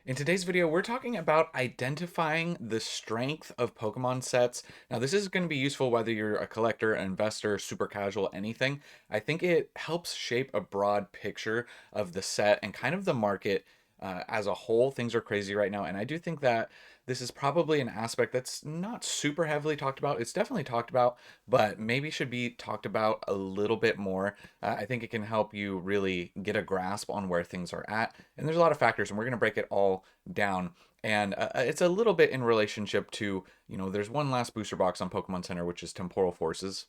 In today's video, we're talking about identifying the strength of Pokemon sets. Now, this is going to be useful whether you're a collector, an investor, super casual, anything. I think it helps shape a broad picture of the set and kind of the market as a whole. Things are crazy right now, and I do think that this is probably an aspect that's not super heavily talked about. It's definitely talked about, but maybe should be talked about a little bit more. I think it can help you really get a grasp on where things are at. And there's a lot of factors, and we're going to break it all down. And it's a little bit in relationship to, there's one last booster box on Pokemon Center, which is Temporal Forces.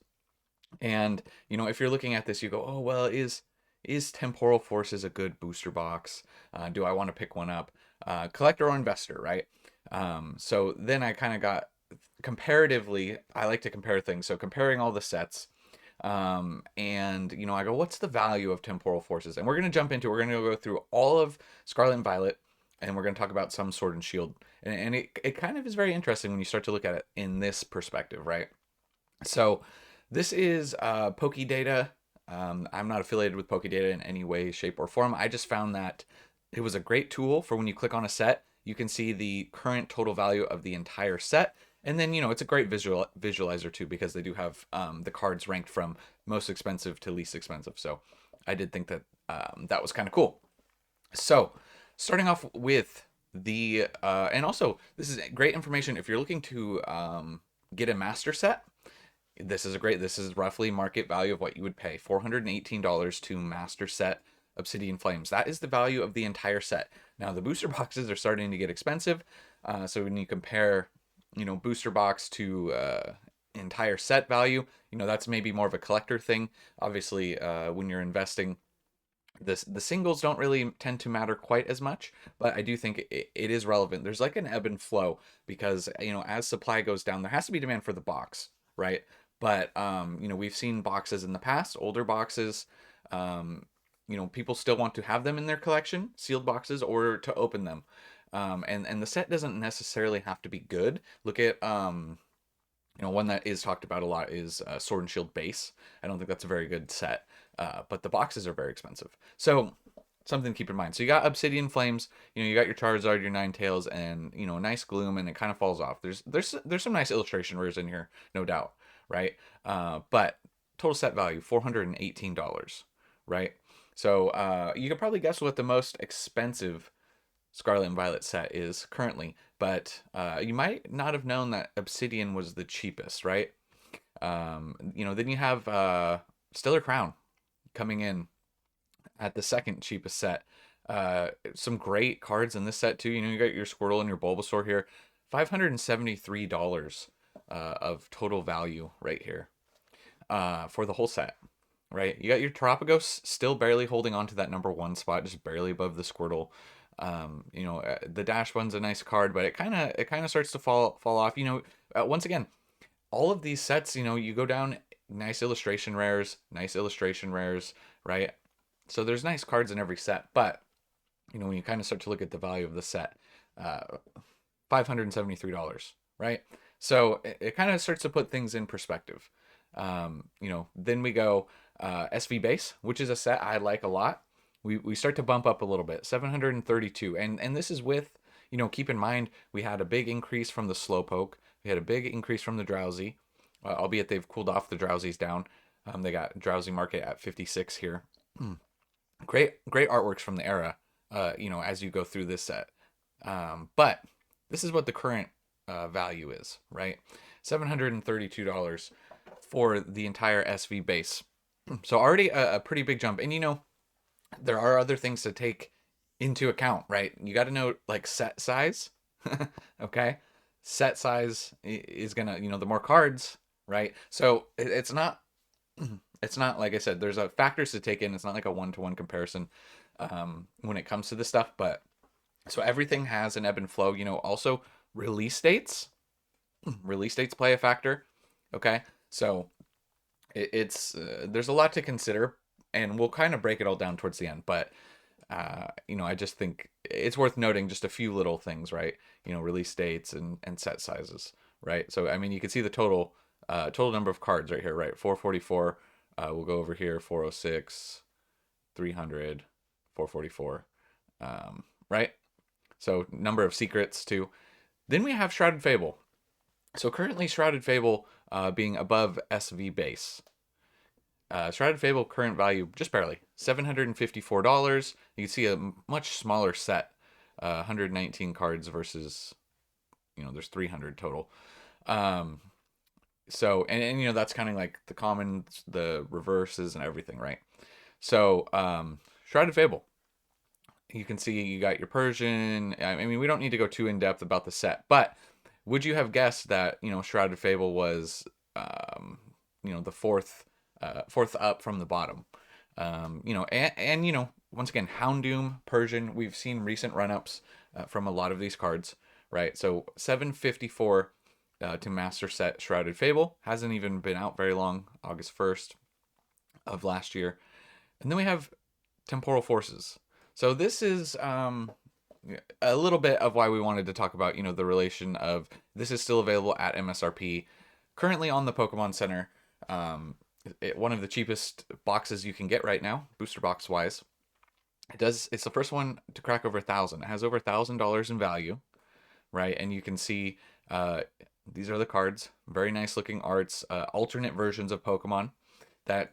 And, if you're looking at this, you go, oh, well, is Temporal Forces a good booster box? Do I want to pick one up? Collector or investor, right? So then I kind of got comparatively, I like to compare things. So comparing all the sets, and I go, what's the value of Temporal Forces? And we're going to go through all of Scarlet and Violet, and we're going to talk about some Sword and Shield. And it kind of is very interesting when you start to look at it in this perspective, right? So this is Pokedata. I'm not affiliated with Pokedata in any way, shape, or form. I just found that it was a great tool for when you click on a set, you can see the current total value of the entire set. And then, it's a great visualizer too, because they do have the cards ranked from most expensive to least expensive. So I did think that that was kind of cool. So starting off with and also this is great information if you're looking to get a master set. This is roughly market value of what you would pay, $418 to master set Obsidian Flames. That is the value of the entire set. Now the booster boxes are starting to get expensive. So when you compare, booster box to entire set value, that's maybe more of a collector thing. Obviously, when you're investing, the singles don't really tend to matter quite as much, but I do think it is relevant. There's like an ebb and flow because as supply goes down, there has to be demand for the box, right? But we've seen boxes in the past, older boxes. People still want to have them in their collection, sealed boxes, or to open them. And the set doesn't necessarily have to be good. Look at one that is talked about a lot is Sword and Shield base. I don't think that's a very good set, but the boxes are very expensive. So something to keep in mind. So you got Obsidian Flames, you got your Charizard, your Ninetales, and a nice Gloom, and it kind of falls off. There's some nice illustration rares in here, no doubt, right? But total set value $418, right? So you could probably guess what the most expensive Scarlet and Violet set is currently, but you might not have known that Obsidian was the cheapest, right? Then you have Stellar Crown coming in at the second cheapest set. Some great cards in this set too. You got your Squirtle and your Bulbasaur here. $573 of total value right here for the whole set, right? You got your Terapagos still barely holding on to that number one spot, just barely above the Squirtle. The Dash one's a nice card, but it kind of starts to fall off. Once again, all of these sets, you go down, nice illustration rares, right? So there's nice cards in every set, but when you kind of start to look at the value of the set, $573, right? So it kind of starts to put things in perspective. Then we go SV base, which is a set I like a lot. We start to bump up a little bit, 732, and this is with, keep in mind we had a big increase from the Slowpoke, we had a big increase from the Drowsy, albeit they've cooled off the Drowsies down. They got Drowsy market at 56 here. Great artworks from the era, as you go through this set. But this is what the current value is, right? $732 for the entire SV base. So already a pretty big jump, and there are other things to take into account, right? You got to know like set size. Okay, set size is gonna, the more cards, right? So it's not it's not like I said, there's a factors to take in. It's not like a one-to-one comparison when it comes to this stuff, but so everything has an ebb and flow. Also release dates. Release dates play a factor. Okay, so it's there's a lot to consider, and we'll kind of break it all down towards the end. But I just think it's worth noting just a few little things, right? Release dates and set sizes, right? So I mean, you can see the total number of cards right here, right? 444. We'll go over here, 406, 300, 444, right? So number of secrets too. Then we have Shrouded Fable. So currently Shrouded Fable being above SV base. Shrouded Fable current value just barely $754. You can see a much smaller set, 119 cards versus there's 300 total. Um, so and that's kind of like the commons, the reverses, and everything, right? So Shrouded Fable, you can see you got your Persian. I mean, we don't need to go too in depth about the set, but would you have guessed that Shrouded Fable was the fourth up from the bottom? And once again, Houndoom, Persian. We've seen recent run ups from a lot of these cards, right? So 754 to master set Shrouded Fable hasn't even been out very long, August 1st of last year, and then we have Temporal Forces. So this is a little bit of why we wanted to talk about, the relation of this is still available at MSRP, currently on the Pokemon Center. One of the cheapest boxes you can get right now, booster box wise. It's the first one to crack over 1,000. It has over $1,000 in value, right? And you can see these are the cards, very nice looking arts, alternate versions of Pokemon that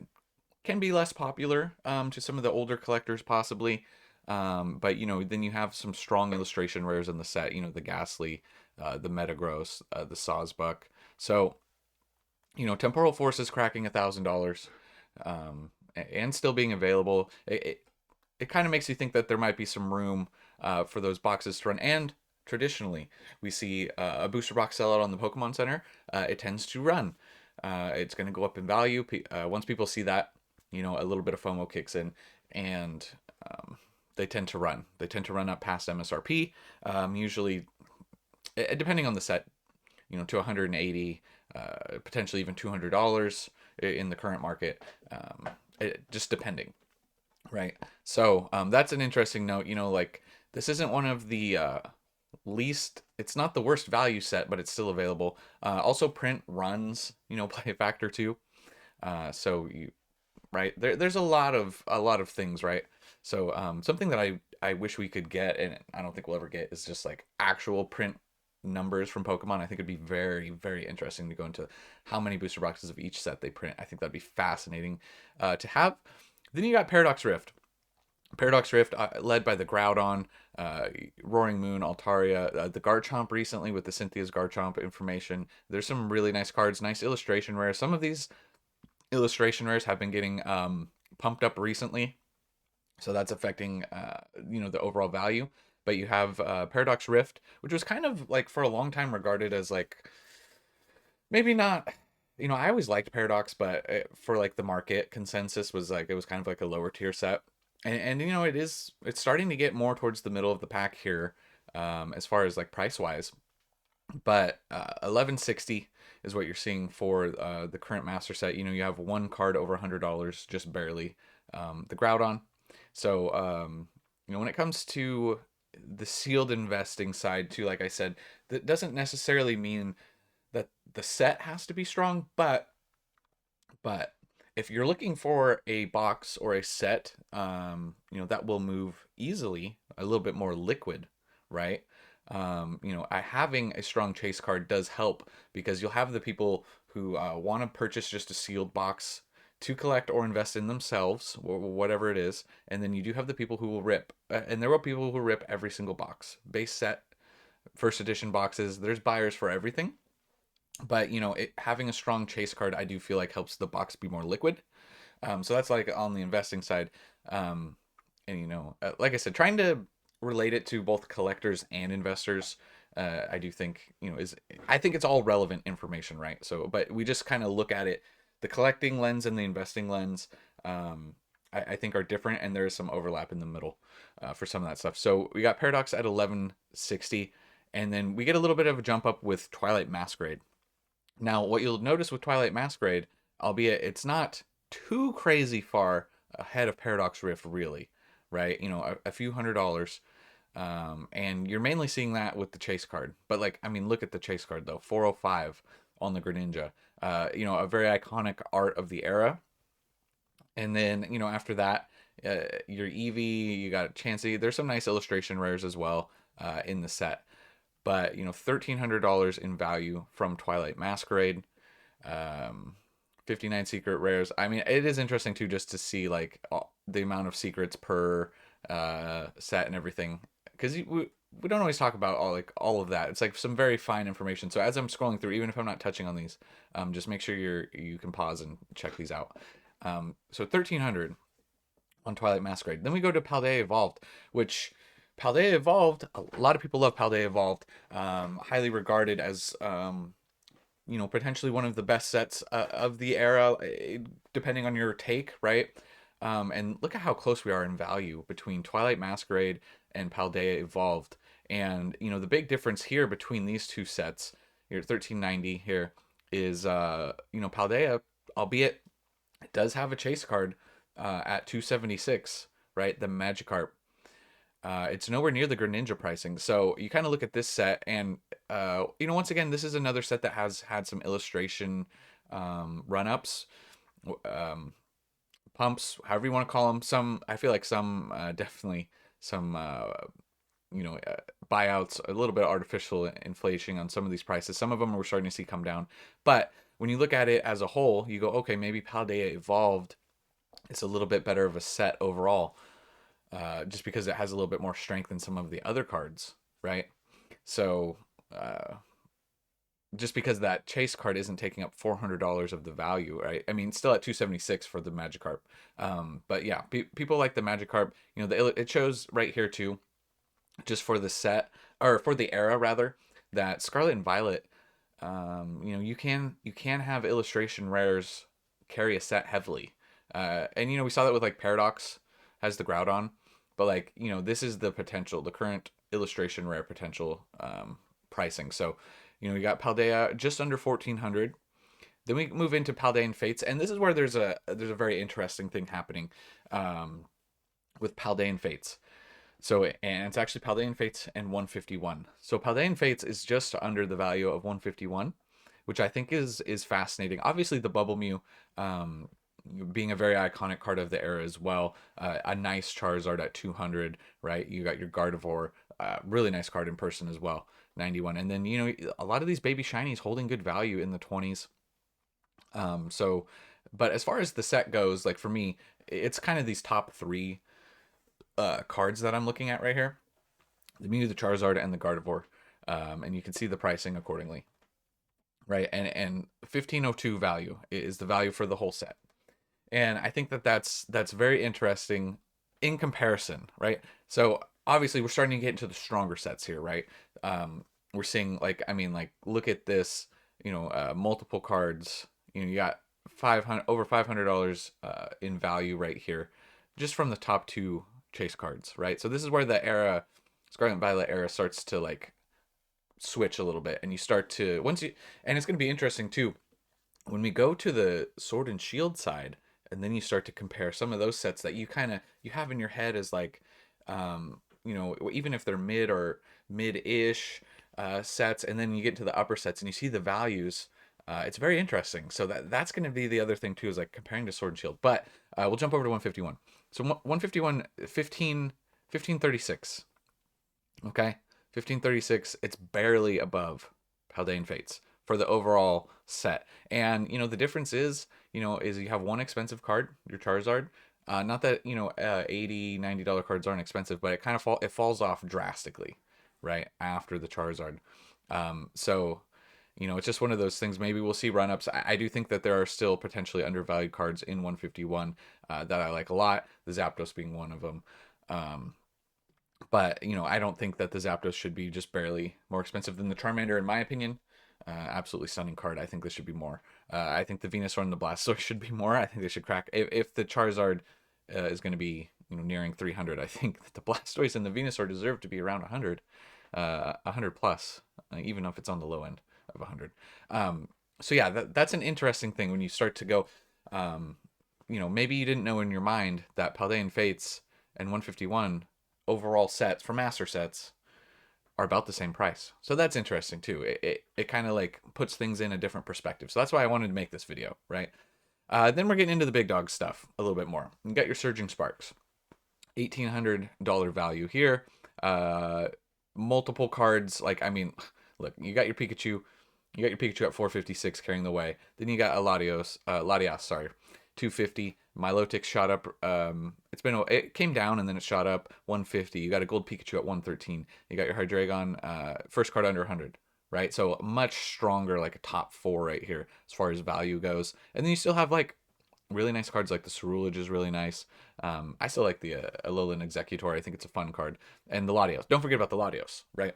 can be less popular to some of the older collectors possibly. But then you have some strong illustration rares in the set. The Ghastly, the Metagross, the Sawsbuck. So Temporal Forces cracking $1,000, and still being available. It kind of makes you think that there might be some room for those boxes to run. And traditionally, we see a booster box sellout on the Pokemon Center. It tends to run. It's going to go up in value. Once people see that, a little bit of FOMO kicks in, and they tend to run. They tend to run up past MSRP, usually, depending on the set, to 180, potentially even $200 in the current market, just depending, right? So that's an interesting note. Like this isn't one of the least. It's not the worst value set, but it's still available. Also, print runs, play a factor too. So you right there's a lot of things, right? So something that I wish we could get, and I don't think we'll ever get, is just like actual print numbers from Pokemon. I think it'd be very, very interesting to go into how many booster boxes of each set they print. I think that'd be fascinating to have. Then you got Paradox Rift. Paradox Rift, led by the Groudon, Roaring Moon, Altaria, the Garchomp recently with the Cynthia's Garchomp information. There's some really nice cards, nice illustration rares. Some of these illustration rares have been getting pumped up recently, so that's affecting the overall value. But you have Paradox Rift, which was kind of like for a long time regarded as like maybe not. I always liked Paradox, but for like the market consensus was like it was kind of like a lower tier set, and it's starting to get more towards the middle of the pack here, as far as like price wise. But 1160 is what you're seeing for the current master set. You have one card over $100, just barely, the Groudon. So when it comes to the sealed investing side too, like I said, that doesn't necessarily mean that the set has to be strong, but if you're looking for a box or a set, that will move easily, a little bit more liquid, right? Having a strong chase card does help, because you'll have the people who want to purchase just a sealed box to collect or invest in themselves, whatever it is, and then you do have the people who will rip, and there are people who rip every single box, base set, first edition boxes. There's buyers for everything, but having a strong chase card, I do feel like helps the box be more liquid. So that's like on the investing side, and like I said, trying to relate it to both collectors and investors. I do think I think it's all relevant information, right? So, but we just kind of look at it, the collecting lens and the investing lens. I think are different, and there is some overlap in the middle for some of that stuff. So we got Paradox at 1160, and then we get a little bit of a jump up with Twilight Masquerade. Now, what you'll notice with Twilight Masquerade, albeit it's not too crazy far ahead of Paradox Rift, really, right? A few $100s. And you're mainly seeing that with the chase card. But look at the chase card though, 405 on the Greninja. A very iconic art of the era. And then, after that, your Eevee, you got Chansey. There's some nice illustration rares as well. in the set. But $1,300 in value from Twilight Masquerade, um, 59 secret rares. I mean, it is interesting too just to see like the amount of secrets per set and everything, because we don't always talk about all of that. It's like some very fine information. So as I'm scrolling through, even if I'm not touching on these, just make sure you can pause and check these out. So 1,300 on Twilight Masquerade. Then we go to Paldea Evolved, which Paldea Evolved, a lot of people love Paldea Evolved. Highly regarded as potentially one of the best sets of the era, depending on your take, right? And look at how close we are in value between Twilight Masquerade and Paldea Evolved. And the big difference here between these two sets, here 1390 here, is Paldea, albeit it does have a chase card at 276, right? The Magikarp. It's nowhere near the Greninja pricing. So you kind of look at this set, and once again, this is another set that has had some illustration run ups, um, pumps, however you want to call them. Some, I feel like some definitely some buyouts, a little bit of artificial inflation on some of these prices. Some of them we're starting to see come down, but when you look at it as a whole, you go, okay, maybe Paldea Evolved. It's a little bit better of a set overall, just because it has a little bit more strength than some of the other cards, right? So just because that chase card isn't taking up $400 of the value, right? I mean, still at 276 for the Magikarp. But yeah, people like the Magikarp. It shows right here too, just for the set, or for the era rather, that Scarlet and Violet. You can have illustration rares carry a set heavily, and we saw that with like Paradox has the Groudon, but like this is the potential, the current illustration rare potential pricing. So you got Paldea just under 1,400. Then we move into Paldean Fates, and this is where there's a very interesting thing happening with Paldean Fates. So, and it's actually Paldean Fates and 151. So Paldean Fates is just under the value of 151, which I think is fascinating. Obviously, the Bubble Mew being a very iconic card of the era as well. A nice Charizard at 200, right? You got your Gardevoir, really nice card in person as well, 91. And then a lot of these baby shinies holding good value in the 20s. But as far as the set goes, like for me, it's kind of these top three cards that I'm looking at right here: the Mew, the Charizard, and the Gardevoir. And you can see the pricing accordingly, right? And 1502 value is the value for the whole set. And I think that that's very interesting in comparison, right? So obviously we're starting to get into the stronger sets here, right? We're seeing look at this, multiple cards. You got 500 over $500 in value right here, just from the top two chase cards, right? So this is where the era, Scarlet and Violet era, starts to like switch a little bit, and you start to and it's going to be interesting too when we go to the Sword and Shield side, and then you start to compare some of those sets that you have in your head as like, even if they're mid-ish sets, and then you get to the upper sets and you see the values. It's very interesting. So that's going to be the other thing too, is like comparing to Sword and Shield. But we'll jump over to 151. So 151, 1536. Okay, 1536. It's barely above Paldean Fates for the overall set. And the difference is you have one expensive card, your Charizard. Not that $80, $90 cards aren't expensive, but it falls off drastically right after the Charizard. So it's just one of those things. Maybe we'll see run-ups. I do think that there are still potentially undervalued cards in 151 that I like a lot, the Zapdos being one of them. But I don't think that the Zapdos should be just barely more expensive than the Charmander, in my opinion. Absolutely stunning card. I think this should be more. I think the Venusaur and the Blastoise should be more. I think they should crack. If the Charizard is going to be nearing 300, I think that the Blastoise and the Venusaur deserve to be around 100, 100 plus, even if it's on the low end of 100. So yeah, that's an interesting thing when you start to go. Maybe you didn't know in your mind that Paldean Fates and 151 overall sets for master sets are about the same price. So that's interesting too. It kind of like puts things in a different perspective. So that's why I wanted to make this video, right? Then we're getting into the big dog stuff a little bit more. You got your Surging Sparks, $1,800 value here. multiple cards. Like, I mean, look, you got your Pikachu. You got your Pikachu at 456 carrying the way. Then you got Latias, sorry, 250. Milotic shot up. It came down and then it shot up 150. You got a gold Pikachu at 113. You got your Hydreigon, first card under 100, right? So much stronger, like a top four right here as far as value goes. And then you still have like really nice cards like the Cerulege is really nice. I still like the Alolan Executor. I think it's a fun card. And the Latios. Don't forget about the Latios, right?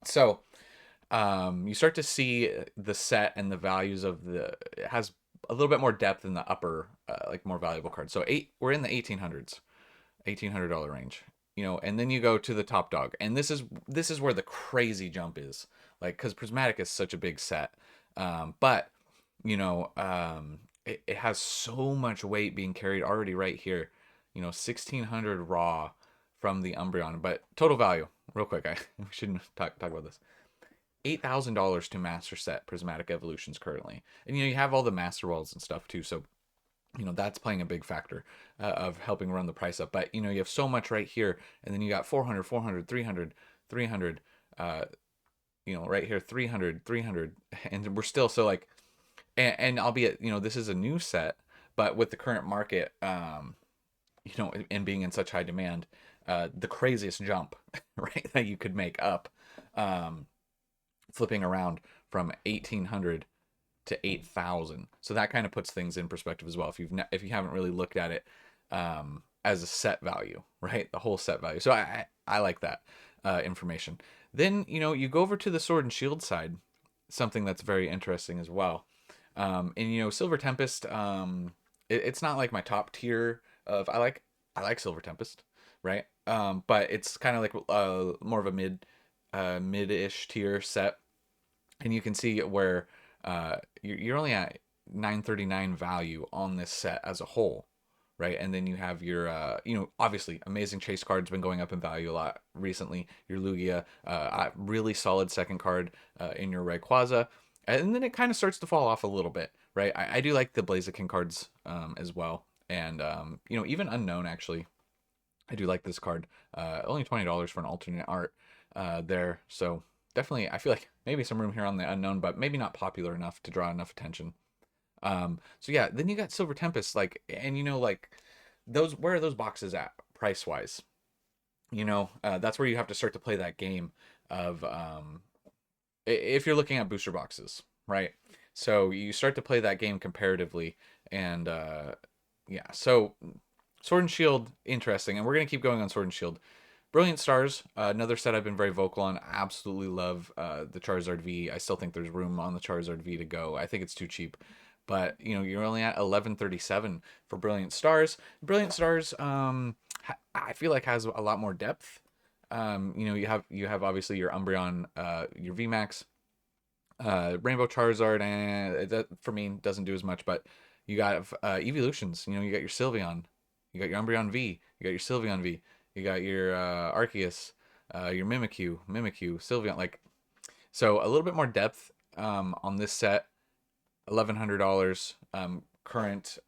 So you start to see the set and the values of the. It has a little bit more depth in the upper, like more valuable cards. So we're in the 1800s, $1,800 range. And then you go to the top dog, and this is where the crazy jump is, like because Prismatic is such a big set, but it has so much weight being carried already right here, 1600 raw from the Umbreon, but total value, real quick, we shouldn't talk about this. $8,000 to master set Prismatic Evolutions currently, and you have all the master walls and stuff too, so that's playing a big factor of helping run the price up. But you have so much right here, and then you got 400, 400, 300, 300, right here 300, 300, and we're still so like, and albeit this is a new set, but with the current market, and being in such high demand, the craziest jump, right, that you could make up, um, flipping around from 1800 to 8,000. So that kind of puts things in perspective as well. If you haven't really looked at it as a set value, right? The whole set value. So I like that information. Then you go over to the Sword and Shield side, something that's very interesting as well. And Silver Tempest. It's not like my top tier of. I like Silver Tempest, right? But it's kind of like more of a mid-ish tier set, and you can see where you're only at 939 value on this set as a whole, right? And then you have your obviously amazing chase card's been going up in value a lot recently. Your Lugia, really solid second card in your Rayquaza, and then it kind of starts to fall off a little bit, right? I do like the Blaziken cards as well, and even Unknown actually. I do like this card. Only $20 for an alternate art there. So definitely, I feel like maybe some room here on the Unknown, but maybe not popular enough to draw enough attention. So yeah, then you got Silver Tempest, like, and like those, where are those boxes at price wise? That's where you have to start to play that game of if you're looking at booster boxes, right? So you start to play that game comparatively, and yeah. So Sword and Shield, interesting, and we're gonna keep going on Sword and Shield. Brilliant Stars, another set I've been very vocal on. Absolutely love the Charizard V. I still think there's room on the Charizard V to go. I think it's too cheap, but you're only at 1137 for Brilliant Stars. Brilliant Stars, I feel like has a lot more depth. You have obviously your Umbreon, your VMAX, Rainbow Charizard, and that for me doesn't do as much, but you got evolutions. You got your Sylveon, you got your Umbreon V, you got your Sylveon V, you got your Arceus, your Mimikyu, Sylveon. Like, so a little bit more depth on this set. $1,100 current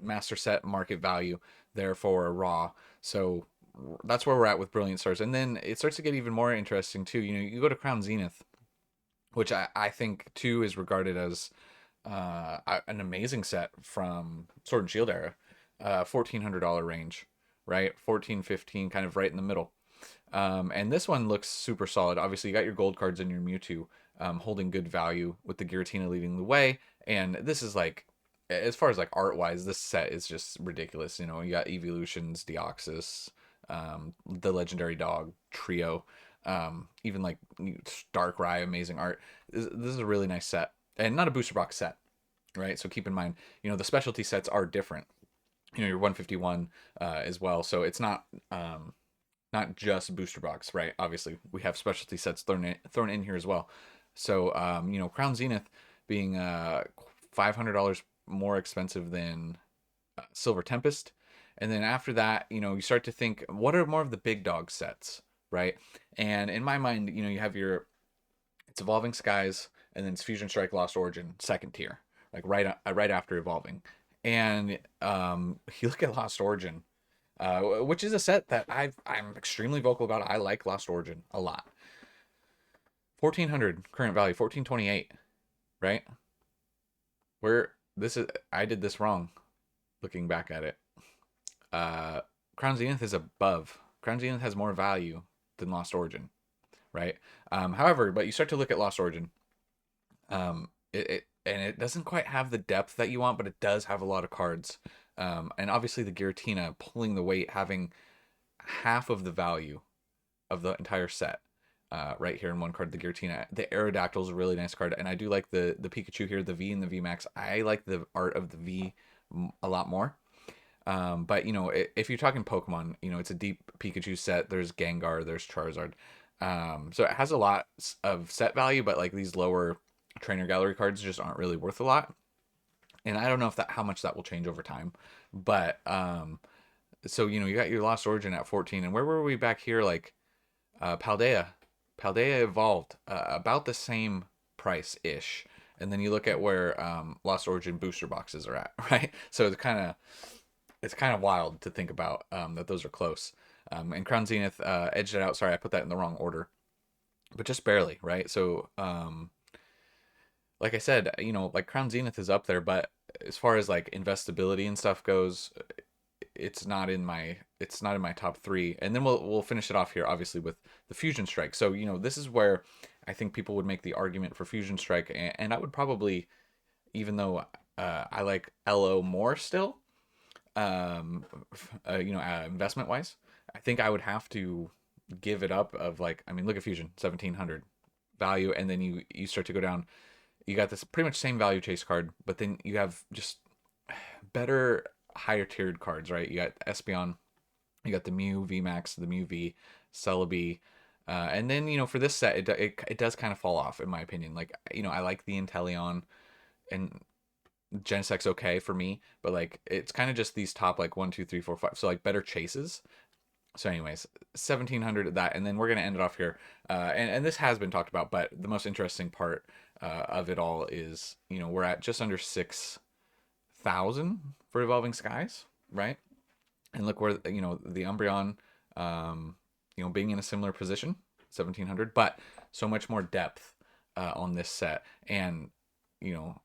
master set market value there for raw. So that's where we're at with Brilliant Stars, and then it starts to get even more interesting too. You go to Crown Zenith, which I think too is regarded as an amazing set from Sword and Shield era, $1,400 range, right? 14, 15, kind of right in the middle. And this one looks super solid. Obviously, you got your gold cards and your Mewtwo holding good value with the Giratina leading the way. And this is like, as far as like art wise, this set is just ridiculous. You got Evolutions, Deoxys, the legendary dog trio, even like Darkrai, amazing art. This is a really nice set, and not a booster box set, right? So keep in mind, the specialty sets are different. Your 151 as well, so it's not just booster box, right? Obviously, we have specialty sets thrown in here as well. So Crown Zenith being $500 more expensive than Silver Tempest. And then after that, you start to think, what are more of the big dog sets, right? And in my mind, you have it's Evolving Skies, and then it's Fusion Strike Lost Origin, second tier, like right after Evolving. And you look at Lost Origin, which is a set that I'm extremely vocal about. I like Lost Origin a lot. 1400 current value, 1428, right? Where this is, I did this wrong looking back at it. Uh, Crown Zenith is above. Crown Zenith has more value than Lost Origin, right? However, but you start to look at Lost Origin, and it doesn't quite have the depth that you want, but it does have a lot of cards. And obviously the Giratina pulling the weight, having half of the value of the entire set. Right here in one card, the Giratina. The Aerodactyl is a really nice card, and I do like the Pikachu here, the V and the V Max. I like the art of the V a lot more. But you know, if you're talking Pokemon, you know, it's a deep Pikachu set. There's Gengar, there's Charizard. So it has a lot of set value, but like these lower trainer gallery cards just aren't really worth a lot. And I don't know if that how much that will change over time. But so you know, you got your Lost Origin at 14, and where were we back here? Like Paldea. Paldea evolved about the same price ish. And then you look at where Lost Origin booster boxes are at, right? So it's kind of wild to think about that those are close. And Crown Zenith edged it out. Sorry, I put that in the wrong order, but just barely, right? So, like I said, you know, like Crown Zenith is up there, but as far as like investability and stuff goes, it's not in my top three. And then we'll finish it off here, obviously, with the Fusion Strike. So you know, this is where I think people would make the argument for Fusion Strike, and I would probably, even though I like LO more still, you know, investment wise, I think I would have to give it up. Of like, I mean, look at Fusion, 1700 value, and then you start to go down. You got this pretty much same value chase card, but then you have just better higher tiered cards, right? You got Espeon, you got the Mew V Max, the Mew V, Celebi. And then you know for this set it does kind of fall off in my opinion. Like you know I like the Inteleon and Genesec's okay for me, but like it's kind of just these top like 1, 2, 3, 4, 5. So like better chases. So, anyways, 1700 that, and then we're gonna end it off here. And this has been talked about, but the most interesting part of it all is you know we're at just under 6,000 for Evolving Skies, right? And look where you know the Umbreon, you know, being in a similar position, 1700, but so much more depth on this set, and you know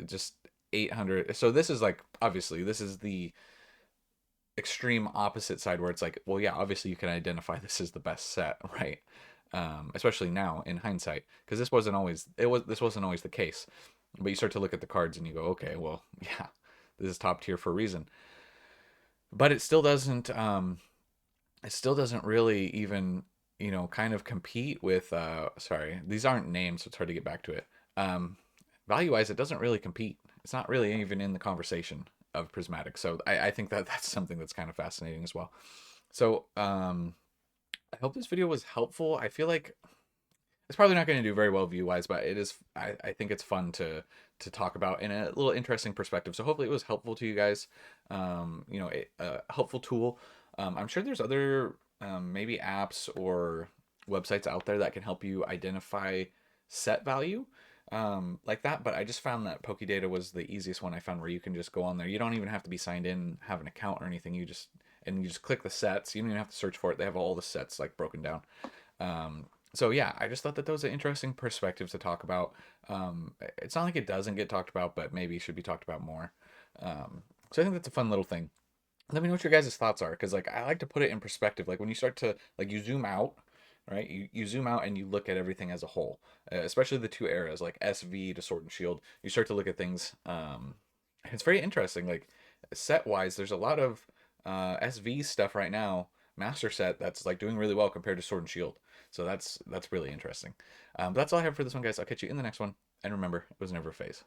just 800. So this is like obviously this is the extreme opposite side where it's like, well, yeah, obviously you can identify this as the best set, right? Especially now in hindsight, because this wasn't always the case. But you start to look at the cards and you go, okay, well, yeah, this is top tier for a reason. But it still doesn't really even you know kind of compete with sorry, these aren't names, so it's hard to get back to it. Value wise, it doesn't really compete. It's not really even in the conversation of Prismatic. So I think that that's something that's kind of fascinating as well. So I hope this video was helpful. I feel like it's probably not going to do very well view wise, but it is. I think it's fun to talk about in a little interesting perspective. So hopefully it was helpful to you guys. You know, a helpful tool. I'm sure there's other maybe apps or websites out there that can help you identify set value like that. But I just found that Pokédata was the easiest one I found, where you can just go on there. You don't even have to be signed in, have an account or anything. You just click the sets. You don't even have to search for it. They have all the sets like broken down. So yeah, I just thought that those are interesting perspectives to talk about. It's not like it doesn't get talked about, but maybe should be talked about more. So I think that's a fun little thing. Let me know what your guys' thoughts are, because like I like to put it in perspective. Like when you start to like you zoom out, right? You zoom out and you look at everything as a whole, especially the two eras like SV to Sword and Shield. You start to look at things. It's very interesting. Like set wise, there's a lot of SV stuff right now, master set, that's like doing really well compared to Sword and Shield. So that's really interesting. But that's all I have for this one, guys. I'll catch you in the next one. And remember, it was never a phase.